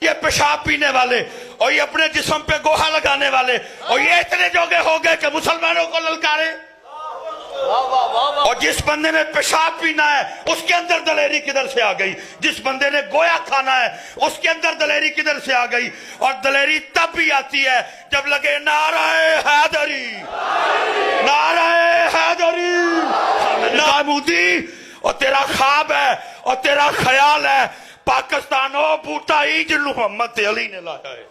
ये पेशाब पीने वाले और ये अपने जिस्म पे गोहा लगाने वाले और ये इतने जोगे हो गए कि मुसलमानों को ललकारे। और जिस बंदे ने पेशाब पीना है उसके अंदर दलेरी किधर से आ गई? जिस बंदे ने गोया खाना है उसके अंदर दलेरी किधर से आ गई? और दलेरी तब भी आती है जब लगे नाराए हैदरी, नाराए हैदरी। ना मोदी और तेरा ख्वाब है और तेरा ख्याल है पाकिस्तान ओ बूटा ही जिन्नू मोहम्मद अली ने लाया है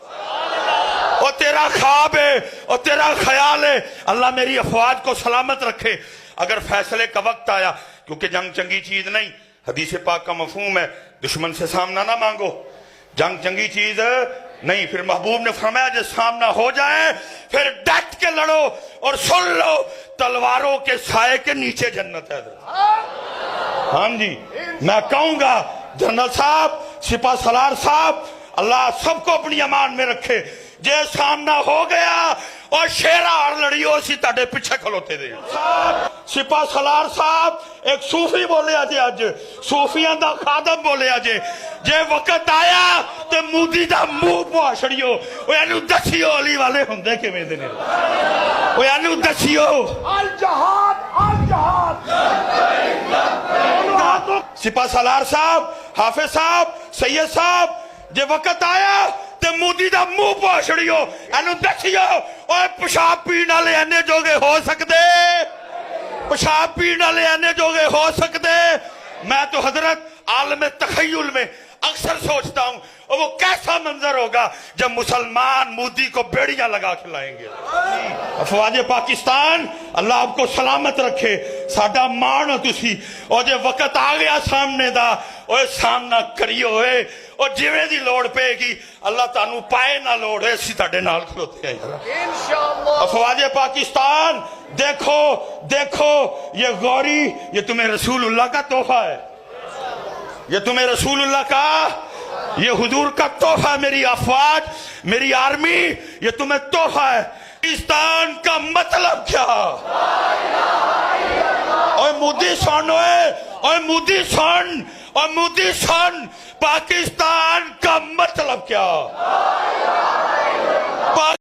और तेरा ख्वाब है और तेरा ख्याल है। अल्लाह मेरी अफवाज को सलामत रखे। अगर फैसले का वक्त आया, क्योंकि जंग चंगी चीज नहीं, हदीस पाक का मफहूम है दुश्मन से सामना ना मांगो, जंग चंगी चीज नहीं। फिर महबूब ने फरमाया जब सामना हो जाए फिर डट के लड़ो और सुन लो तलवारों के साए के नीचे जन्नत है। हाँ जी, मैं कहूंगा जनरल साहब, सिपा सलार साहब, अल्लाह सबको अपनी अमान में रखे। जे सामना हो गया और शेरा और लड़ियो सी ताडे पीछे खलोते दे। सिपा सलार साहब एक सूफी बोले अजे, अज सूफियां दा खादम बोले अजे, जे वक्त आया ते मोदी दा मुंह पवा छड़ियो। ओ एनु दसियो अली वाले हुंदे किवें दे ने, ओ एनु दसियो। अल जहाद, अल जहाद। सिपा सलार साहब, हाफिज साहब, सैयद साहब, जे वक्त आया ते मोदी दा मुंह पवा छड़ियो, एनु दसियो। ओए पेशाब पीण वाले एने जोगे हो सकदे, पेशाब पीण वाले एने जोगे हो सकदे। मैं तो हजरत आलम तखय्युल में अक्सर सोचता हूं और वो कैसा मंजर होगा जब मुसलमान मोदी को बेड़ियां लगा खिलाएंगे। अफवाज पाकिस्तान अल्लाह आपको सलामत रखे, साडा मान हो तुसी। और जे वक्त आ गया सामने दा, ओए सामना करियो ओए, और जिवें दी लोड़ पेगी अल्लाह तानू पाए ना लोड़ है, असीं तुहाडे नाल खलोते हैं इंशाअल्लाह। अफवाज पाकिस्तान देखो देखो, ये गौरी ये तुम्हें रसूलुल्लाह का तोहफा है, ये तुम्हें रसूलुल्लाह का, ये हुजूर का तोहफा। मेरी अफवाज, मेरी आर्मी, ये तुम्हें तोहफा है। पाकिस्तान का मतलब क्या? और मोदी सन, और मोदी सन, और मोदी सन, पाकिस्तान का मतलब क्या?